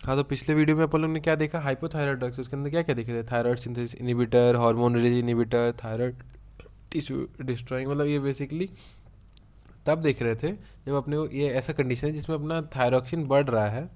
हाँ, तो पिछले वीडियो में अपन लोग ने क्या देखा, हाइपोथायरॉयड ड्रग्स, उसके अंदर क्या क्या देखे थे, thyroid synthesis inhibitor, hormone release inhibitor, thyroid tissue destroying, मतलब ये बेसिकली तब देख रहे थे जब अपने को ये ऐसा कंडीशन है जिसमें अपना थायरॉक्सिन बढ़ रहा है,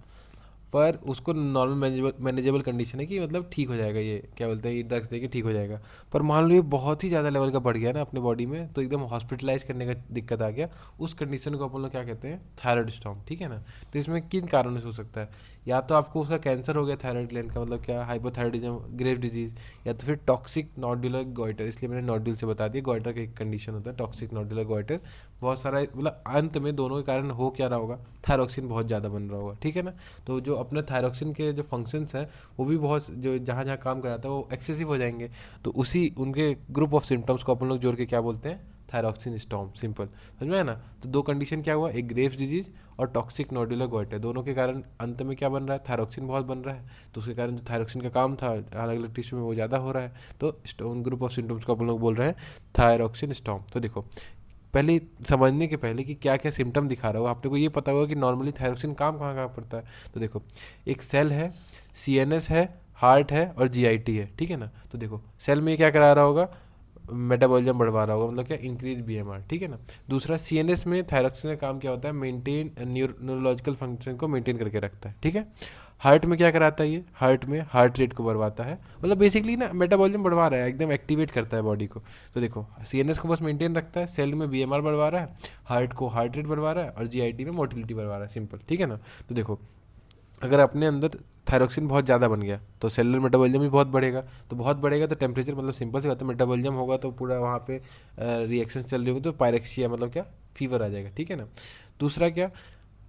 पर उसको नॉर्मल मैनेजेबल कंडीशन है कि मतलब ठीक हो जाएगा, ये क्या बोलते हैं, ये ड्रग्स देके ठीक हो जाएगा। पर मान लो ये बहुत ही ज़्यादा लेवल का बढ़ गया ना अपने बॉडी में, तो एकदम हॉस्पिटलाइज करने का दिक्कत आ गया। उस कंडीशन को अपन लोग क्या कहते हैं, थायराइड स्टॉर्म, ठीक है ना। तो इसमें किन कारणों से हो सकता है, या तो आपको उसका कैंसर हो गया थायराइड ग्लैंड का, मतलब क्या हाइपोथायरॉयडिज्म, ग्रेव डिजीज, या तो फिर टॉक्सिक नॉड्यूलर गोइटर, इसलिए मैंने नॉड्यूल से बता दिया, गोइटर का एक कंडीशन होता है टॉक्सिक नॉड्यूलर गोइटर। बहुत सारा मतलब अंत में दोनों के कारण हो क्या रहा होगा, थायरॉक्सिन बहुत ज़्यादा बन रहा होगा, ठीक है ना। तो जो अपने थायरॉक्सिन के जो फंक्शंस हैं वो भी बहुत, जो जहाँ जहाँ काम कराता है वो एक्सेसिव हो जाएंगे। तो उसी उनके ग्रुप ऑफ सिम्टम्स को अपन लोग जोड़ के क्या बोलते हैं, थायरॉक्सिन स्टॉर्म, सिंपल समझ में है ना। तो दो कंडीशन क्या हुआ, एक ग्रेव्स डिजीज और टॉक्सिक नोडुलर गोइटर, दोनों के कारण अंत में क्या बन रहा है, थायरॉक्सिन बहुत बन रहा है। तो उसके कारण जो थायरॉक्सिन का काम था अलग अलग टिश्यू में वो ज़्यादा हो रहा है। तो स्टोन ग्रुप ऑफ सिम्टम्स को अपन लोग बोल रहे हैं थायरॉक्सिन स्टॉर्म। तो देखो, पहले समझने के पहले कि क्या क्या सिम्टम दिखा रहा हो, आपने को ये पता होगा कि नॉर्मली थायरोक्सिन काम कहाँ कहाँ पड़ता है। तो देखो, एक सेल है, सीएनएस है, हार्ट है और जीआईटी है, ठीक है ना। तो देखो सेल में क्या करा रहा होगा, मेटाबॉलिज्म बढ़वा रहा होगा, मतलब क्या, इंक्रीज बीएमआर, ठीक है ना। दूसरा, सीएनएस में थायरोक्सिन का काम क्या होता है, मेंटेन न्यूरोलॉजिकल फंक्शन को मेंटेन करके रखता है, ठीक है। हार्ट में क्या कराता है, ये हार्ट में हार्ट रेट को बढ़वाता है, मतलब बेसिकली ना मेटाबॉलिज्म बढ़वा रहा है, एकदम एक्टिवेट करता है बॉडी को। तो देखो, सीएनएस को बस मेंटेन रखता है, सेल में बीएमआर बढ़वा रहा है, हार्ट को हार्ट रेट बढ़वा रहा है और जीआईटी में मोटिलिटी बढ़वा रहा है, सिंपल, ठीक है ना। तो देखो, अगर अपने अंदर थायरोक्सिन बहुत ज़्यादा बन गया तो सेलुलर मेटाबॉलिज्म भी बहुत बढ़ेगा। तो बहुत बढ़ेगा तो टेम्परेचर, मतलब सिंपल सी बात है, मेटाबॉलिज्म होगा तो पूरा वहाँ पे रिएक्शंस चल रही होंगी, तो पायरेक्सिया, मतलब क्या, फीवर आ जाएगा, ठीक है ना। दूसरा क्या,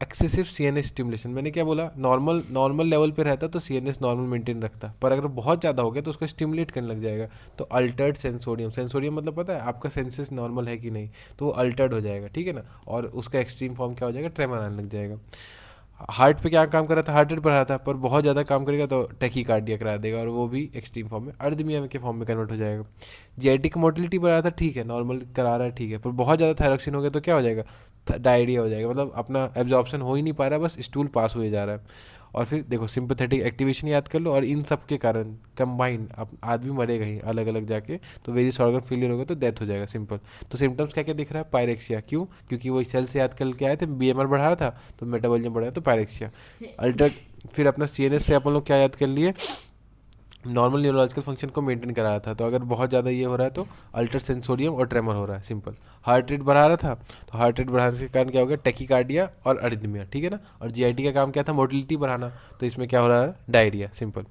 एक्सेसिव सीएनएस स्टिमुलेशन, मैंने क्या बोला, नॉर्मल नॉर्मल लेवल पे रहता तो सीएनएस नॉर्मल मेंटेन रखता, पर अगर बहुत ज़्यादा हो गया तो उसको स्टिमुलेट करने लग जाएगा। तो अल्टर्ड सेंसोरियम, सेंसोरियम मतलब पता है आपका, सेंसेस नॉर्मल है कि नहीं, तो वो अल्टर्ड हो जाएगा, ठीक है ना। और उसका एक्सट्रीम फॉर्म क्या हो जाएगा, ट्रेमर आने लग जाएगा। हार्ट पे क्या काम कर रहा था, हार्ट रेट बढ़ा था, पर बहुत ज़्यादा काम करेगा तो टैकीकार्डिया करा देगा, और वो भी एक्सट्रीम फॉर्म में, अर्धमिया के फॉर्म में कन्वर्ट हो जाएगा। जीआईटी की मोटिलिटी बढ़ा था, ठीक है, नॉर्मल करा रहा है, ठीक है, पर बहुत ज़्यादा थायरॉक्सिन हो गया तो क्या हो जाएगा, डायरिया हो जाएगा, मतलब अपना एब्जॉर्प्शन हो ही नहीं पा रहा है, बस स्टूल पास हुए जा रहा है। और फिर देखो, सिंपैथेटिक एक्टिवेशन याद कर लो, और इन सब के कारण कंबाइंड आदमी मरेगा ही अलग अलग जाके, तो वेरियस ऑर्गन फेलियर होगा तो डेथ हो जाएगा, सिंपल। तो सिम्टम्स क्या क्या दिख रहा है, पायरेक्सिया, क्यों, क्योंकि वही सेल से याद कर के आए थे, बीएमआर बढ़ा रहा था तो मेटाबॉलिज्म बढ़ा तो पायरेक्सिया। अल्टर, फिर अपना सीएनएस से अपन लोग क्या याद कर लिए, नॉर्मल न्यूरोलॉजिकल फंक्शन को मेंटेन करा रहा था, तो अगर बहुत ज़्यादा ये हो रहा है तो अल्टर सेंसोरियम और ट्रेमर हो रहा है, सिंपल। हार्ट रेट बढ़ा रहा था, तो हार्ट रेट बढ़ाने के कारण क्या हो गया, टैकीकार्डिया और अरिथमिया, ठीक है ना। और जीआईटी का काम क्या था, मोटिलिटी बढ़ाना, तो इसमें क्या हो रहा है, डायरिया, सिंपल।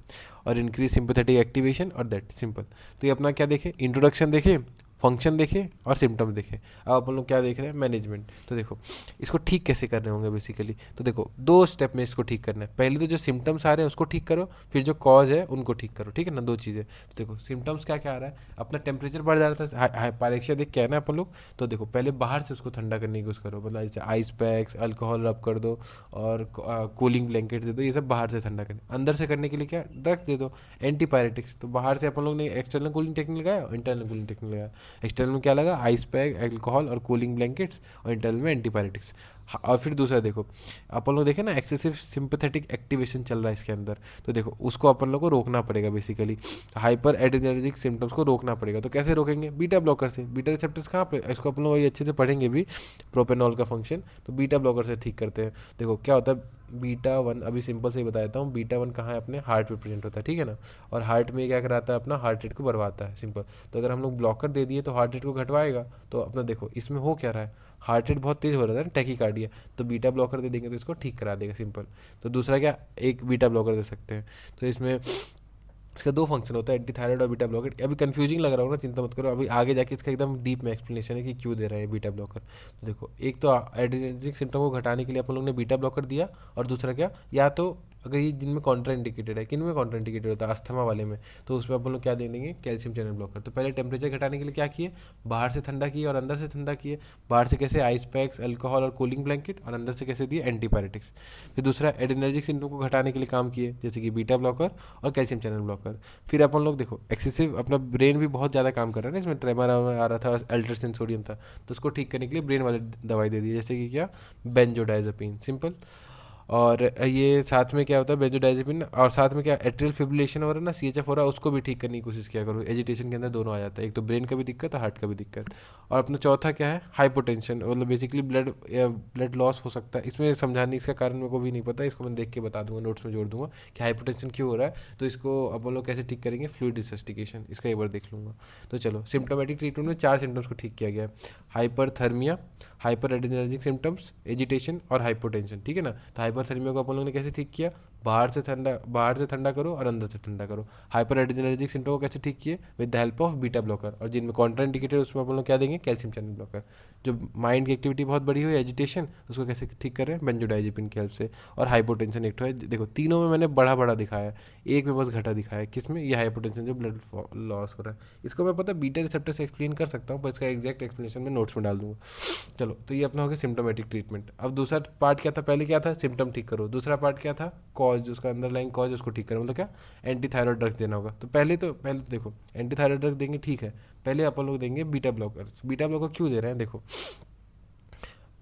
और इंक्रीज सिंपैथेटिक एक्टिवेशन और दैट, सिंपल। तो ये अपना क्या देखे, इंट्रोडक्शन देखे, फंक्शन देखे और सिम्टम्स देखे। अब अपन लोग क्या देख रहे हैं, मैनेजमेंट। तो देखो, इसको ठीक कैसे करने होंगे बेसिकली, तो देखो दो स्टेप में इसको ठीक करना है। पहले तो जो सिम्टम्स आ रहे हैं उसको ठीक करो, फिर जो कॉज है उनको ठीक करो, ठीक है ना, दो चीज़ें। तो देखो सिम्टम्स क्या क्या आ रहा है, अपना टेम्परेचर बढ़ जा रहा था, पायरेक्सिया देख के है ना अपन लोग। तो देखो पहले बाहर से उसको ठंडा करने की कोशिश करो, मतलब जैसे आइस पैक्स, अल्कोहल रब कर दो और कूलिंग ब्लैंकेट दे दो, ये सब बाहर से ठंडा करने। अंदर से करने के लिए क्या, ड्रग दे दो, एंटीपायरेटिक्स। तो बाहर से अपन लोग ने एक्सटर्नल कूलिंग टेक्निक लगाया और इंटरनल कूलिंग टेक्निक लगाया। एक्सटर्नल में क्या लगा, आइस पैक, अल्कोहल और कूलिंग ब्लैंकेट्स, और इंटरनल में एंटीपायरेटिक्स। और फिर दूसरा देखो, अपन लोग देखे ना, एक्सेसिव सिंपैथेटिक एक्टिवेशन चल रहा है इसके अंदर, तो देखो उसको अपन लोग को रोकना पड़ेगा बेसिकली, हाइपर एड्रेनर्जिक सिम्टम्स को रोकना पड़ेगा। तो कैसे रोकेंगे, बीटा ब्लॉकर से। बीटा रिसेप्टर्स कहाँ पे, इसको अपन लोग अच्छे से पढ़ेंगे भी, प्रोपेनॉल का फंक्शन, तो बीटा ब्लॉकर से ठीक करते हैं। देखो क्या होता है, बीटा वन, अभी सिंपल से ही बता देता हूँ, बीटा वन कहाँ है, अपने हार्ट पे प्रेजेंट होता है, ठीक है ना। और हार्ट में क्या कराता है, अपना हार्ट रेट को बढ़वाता है, सिंपल। तो अगर हम लोग ब्लॉकर दे दिए तो हार्ट रेट को घटवाएगा। तो अपना देखो इसमें हो क्या रहा है, हार्ट रेट बहुत तेज़ हो रहा था ना, टैकीकार्डिया, तो बीटा ब्लॉकर दे देंगे तो इसको ठीक करा देगा, सिंपल। तो दूसरा क्या, एक बीटा ब्लॉकर दे सकते हैं। तो इसमें इसका दो फंक्शन होता है, एंटी थायराइड और बीटा ब्लॉकर। अभी कंफ्यूजिंग लग रहा हो ना, चिंता मत करो, अभी आगे जाके इसका एकदम डीप में एक्सप्लेनेशन है कि क्यों दे रहे हैं बीटा ब्लॉकर। तो देखो, एक तो एड्रेनर्जिक सिम्टम को घटाने के लिए अपन लोग ने बीटा ब्लॉकर दिया, और दूसरा क्या, या तो अगर ये जिनमें कॉन्ट्रा इंडिकेटेड है, किन में कॉन्ट्रा इंडिकेटेड होता है, अस्थमा वाले में, तो उसमें अपन लोग क्या दे देंगे, कैल्शियम चैनल ब्लॉकर। तो पहले टेम्परेचर घटाने के लिए क्या किए, बाहर से ठंडा किए और अंदर से ठंडा किए। बाहर से कैसे, आइस पैक्स, अल्कोहल और कूलिंग ब्लैंकेट, और अंदर से कैसे दिए, एंटीपायरेटिक्स। फिर दूसरा, एड्रेनर्जिक सिम्टम को घटाने के लिए काम किए, जैसे कि बीटा ब्लॉकर और कैल्शियम चैनल ब्लॉकर। फिर अपन लोग देखो, एक्सेसिव अपना ब्रेन भी बहुत ज़्यादा काम कर रहा है ना, इसमें ट्रेमर आ रहा था, अल्ट्रा सेंसोरियम था, तो उसको ठीक करने के लिए ब्रेन वाले दवाई दे दी, जैसे कि क्या, बेंजोडाइजेपिन, सिंपल। और ये साथ में क्या होता है बेंजोडाइजेपिन, और साथ में क्या एट्रियल फिब्रिलेशन हो रहा है ना, सीएचएफ हो रहा है, उसको भी ठीक करने की कोशिश किया करो। एजिटेशन के अंदर दोनों आ जाता है, एक तो ब्रेन का भी दिक्कत है, हार्ट का भी दिक्कत। और अपना चौथा क्या है, हाइपोटेंशन, मतलब बेसिकली ब्लड लॉस हो सकता है। इसमें समझाने इसका कारण मेरे को भी नहीं पता, इसको मैं देख के बता दूंगा, नोट्स में जोड़ दूंगा कि हाइपोटेंशन क्यों हो रहा है। तो इसको अपन लोग कैसे ठीक करेंगे, फ्लूइड रिसस्टिकेशन, इसका एक बार देख लूँगा। तो चलो, सिम्टोमेटिक ट्रीटमेंट में 4 सिम्टम्स को ठीक किया गया है, hyperthermia, hyper adrenergic symptoms, agitation और हाइपोटेंशन, ठीक है ना। तो हाइपरथर्मिया को अपन लोगों ने कैसे ठीक किया, बाहर से ठंडा करो और अंदर से ठंडा करो। हाइपर एड्रेनर्जिक सिम्टम को कैसे ठीक किए, with the help of beta blocker, और जिनमें कॉन्ट्राइंडिकेटेड उसमें अपन लोग क्या देंगे, कैल्शियम चैनल ब्लॉकर। जो माइंड की एक्टिविटी बहुत बड़ी हुई, एजिटेशन, उसको कैसे ठीक कर रहे हैं, बेंजोडाइजेपिन की हेल्प से। और हाइपोटेंशन एक तो है, देखो तीनों में मैंने बड़ा बड़ा दिखाया है, एक में बस घटा दिखाया है, किसमें, ये हाइपोटेंशन जो ब्लड लॉस हो रहा है। इसको मैं पता बीटा रिसेप्टर से एक्सप्लेन कर सकता हूँ, पर इसका एग्जैक्ट एक्सप्लेनेशन मैं नोट्स में डाल दूंगा। चलो, तो ये अपना हो गया सिम्टोमेटिक ट्रीटमेंट। अब दूसरा पार्ट क्या था, पहले क्या था, सिम्टम ठीक करो। दूसरा पार्ट क्या था, कॉज, उसका अंडरलाइंग कॉज, उसको ठीक करो, मतलब क्या, एंटी थायराइड ड्रग्स देना होगा। तो पहले तो देखो, एंटी थायराइड ड्रग देंगे, ठीक है, पहले अपन लोग देंगे बीटा ब्लॉकर। बीटा ब्लॉकर क्यों दे रहे हैं, देखो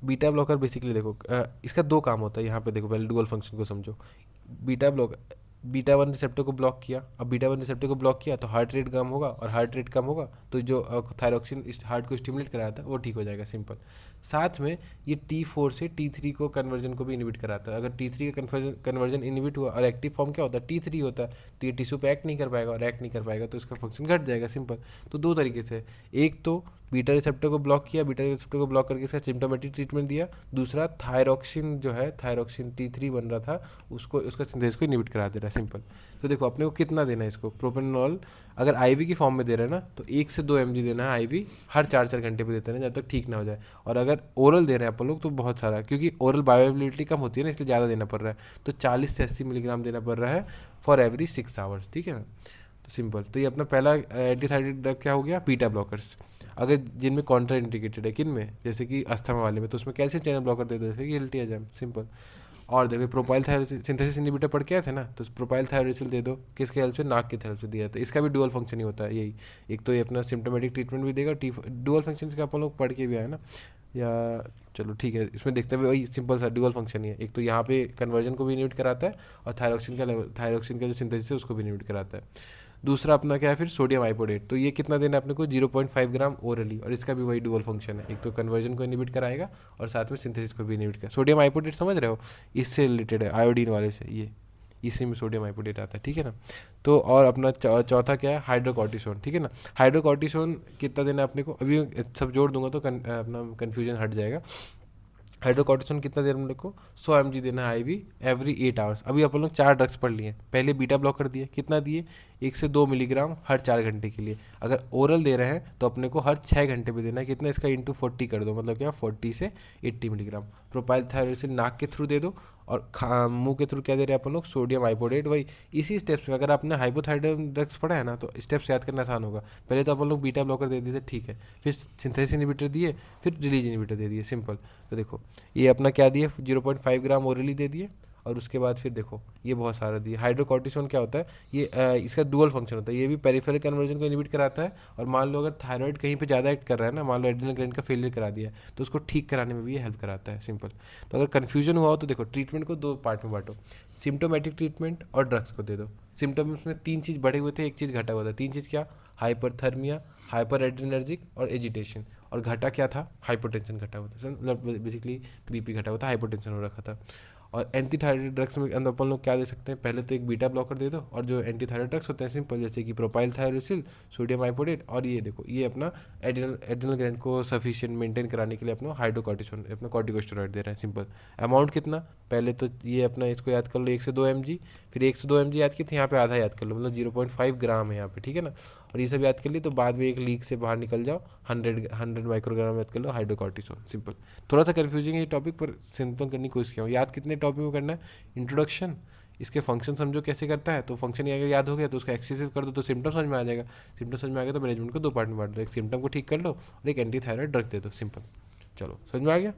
बीटा ब्लॉकर बेसिकली देखो इसका दो काम होता है यहाँ पे, देखो पहले डुअल फंक्शन को समझो। Beta block, beta one receptor को ब्लॉक किया, अब बीटा वन रिसेप्टर को ब्लॉक किया तो हार्ट रेट कम होगा, और हार्ट रेट कम होगा तो जो थायरोक्सिन इस हार्ट को स्टिमुलेट कराता है वो ठीक हो जाएगा, सिंपल। साथ में ये T4 से T3 को कन्वर्जन को भी इनिबिट कराता है। अगर T3 का कन्वर्जन इनिबिट हुआ, और एक्टिव फॉर्म क्या होता है, T3 होता है, तो ये टिश्यू पे एक्ट नहीं कर पाएगा, और एक्ट नहीं कर पाएगा तो इसका फंक्शन घट जाएगा, सिंपल। तो दो तरीके से, एक तो बीटा रिसेप्टर को ब्लॉक किया, बीटा रिसेप्टर को ब्लॉक करके इसका सिम्टोमेटिक ट्रीटमेंट दिया। दूसरा थायरोक्सिन जो है, थायरोक्सिन T3 बन रहा था, उसको उसका सिंथेसिस को इनिबिट करा दे रहा है, सिंपल। तो देखो अपने को कितना देना है इसको, प्रोपेनॉल अगर आईवी की फॉर्म में दे रहे हैं ना, तो 1 से 2 mg देना है आईवी, हर 4-4 घंटे पे देते हैं जब तक ठीक ना हो जाए। और अगर ओरल दे रहे हैं अपन लोग तो बहुत सारा, क्योंकि ओरल बायोअवेलेबिलिटी कम होती है ना, इसलिए ज़्यादा देना पड़ रहा है। तो 40 से 80 मिलीग्राम देना पड़ रहा है फॉर एवरी 6 आवर्स, ठीक है ना। तो सिंपल, तो ये अपना पहला एंटीथायराइड ड्रग क्या हो गया, बीटा ब्लॉकर्स। अगर जिनमें कॉन्ट्रा इंडिकेटेड है, किन में, जैसे कि अस्थमा वाले में, तो उसमें कैल्शियम चैनल ब्लॉकर दे दो, जैसे कि एल्टियाजाम, सिंपल। और देखो प्रोपाइल थायरोसिल सिंथेसिस इनहिबिटर पढ़ के आए थे ना, तो प्रोपाइल थायरोसिल दे दो, किसके हेल्प से, नाक की हेल्प से दिया था। इसका भी डुअल फंक्शन ही होता है यही, एक तो ये अपना सिम्टोमेटिक ट्रीटमेंट भी देगा, डुअल फंक्शन का अपन लोग पढ़ के भी आए ना, या चलो ठीक है, इसमें देखते हुए वही सिंपल सा डुअल फंक्शन ही है। एक तो यहाँ पे कन्वर्जन को भी इनिबिट कराता है, और थायरोक्सिन का लेवल, थायरोक्सिन का जो सिंथेसिस है उसको भी इनिबिट कराता है। दूसरा अपना क्या है फिर, सोडियम आइपोडेट। तो ये कितना देना है अपने को, 0.5 ग्राम ओरली, और इसका भी वही डुअल फंक्शन है, एक तो कन्वर्जन को इनिबिट कराएगा और साथ में सिंथेसिस को भी इनिबिट करेगा। सोडियम आइपोडेट समझ रहे हो, इससे रिलेटेड है, आयोडीन वाले से, ये इसी में सोडियम आइपोडेट आता है, ठीक है ना। तो और अपना चौथा क्या है, हाइड्रोकॉर्टिसोन, ठीक है ना। हाइड्रोकॉर्टिसोन कितना देना है अपने को, अभी सब जोड़ दूंगा तो अपना कन्फ्यूजन हट जाएगा। हाइड्रोकॉर्टिसोन कितना देर में को 100 mg देना है आईवी एवरी 8 आवर्स। अभी अपन लोग 4 ड्रग्स पढ़ लिए, पहले बीटा ब्लॉकर दिए, कितना दिए, 1 से 2 मिलीग्राम हर 4 घंटे के लिए। अगर ओरल दे रहे हैं तो अपने को हर 6 घंटे पे देना है, कितना, इसका इंटू 40 कर दो, मतलब क्या 40 से 80 मिलीग्राम। प्रोपाइल थायरोसिल नाक के थ्रू दे दो, और मुंह के थ्रू क्या दे रहे हैं अपन लोग, सोडियम आइपोडेट। वही इसी स्टेप्स में, अगर आपने हाइपोथायराइड ड्रग्स पढ़ा है ना तो स्टेप्स याद करना आसान होगा। पहले तो अपन लोग बीटा ब्लॉकर दे दिए थे, ठीक है, फिर सिंथेसिस इनहिबिटर दिए, फिर रिलीज इनहिबिटर दे दिए, सिंपल। तो देखो ये अपना क्या दिए, 0.5 ग्राम ओरली दे दिए, और उसके बाद फिर देखो ये बहुत सारा दिए। हाइड्रोकॉर्टिसोन क्या होता है, ये इसका डुअल फंक्शन होता है, ये भी पेरिफेरल कन्वर्जन को इनिबिट कराता है। और मान लो अगर थायराइड कहीं पे ज़्यादा एक्ट कर रहा है ना, मान लो एड्रिनल ग्लैंड का फेलियर करा दिया है, तो उसको ठीक कराने में भी ये हेल्प कराता है, सिंपल। तो अगर कन्फ्यूजन हुआ हो तो देखो ट्रीटमेंट को 2 पार्ट में बांटो, सिम्टोमेटिक ट्रीटमेंट और ड्रग्स को दे दो। सिम्टम्स में 3 चीज़ बढ़े हुए थे, एक चीज़ घटा हुआ था। 3 चीज़ क्या, हाइपरथर्मिया, हाइपर एड्रिनर्जिक और एजिटेशन। और घटा क्या था, हाइपोटेंशन घटा हुआ था, मतलब बेसिकली बीपी घटा हुआ था, हाइपोटेंशन हो रखा था। और एंटी थायराइड ड्रग्स में अंदर अपन लोग क्या दे सकते हैं, पहले तो एक बीटा ब्लॉकर दे दो, और जो एंटी थायराइड ड्रग्स होते हैं सिंपल, जैसे कि प्रोपाइल थायरोसिल, सोडियम आइपोडेट, और ये देखो ये अपना एड्रिनल ग्लैंड को सफिशिएंट मेंटेन कराने के लिए अपना हाइड्रोकॉर्टिसोन, अपना कॉर्टिकोस्टेरॉइड दे रहे हैं, सिंपल। अमाउंट कितना, पहले तो ये अपना इसको याद कर लो, 1 से 2 mg, फिर 1 से 2 mg याद किए थे, यहाँ पे आधा याद कर लो, मतलब 0.5 ग्राम है यहाँ पे, ठीक है ना। और ये सब याद कर ली तो बाद में एक लीक से बाहर निकल जाओ, 100 माइक्रोग्राम याद कर लो हाइड्रोकॉर्टिसोन, सिंपल। थोड़ा सा कन्फ्यूजिंग है ये टॉपिक, पर सिंपल करने की कोशिश किया हूँ। याद कितने टॉपिक में करना है, इंट्रोडक्शन, इसके फंक्शन समझो कैसे करता है, तो फंक्शन अगर याद हो गया तो उसका एक्सेसिव कर दो तो सिम्टम समझ में आ जाएगा। सिम्टम समझ में आ गया तो मैनेजमेंट को 2 पार्ट में बांट दो, एक सिम्टम को ठीक कर लो और एक एंटी थायराइड ड्रग दे दो, सिंपल। चलो समझ में आ गया।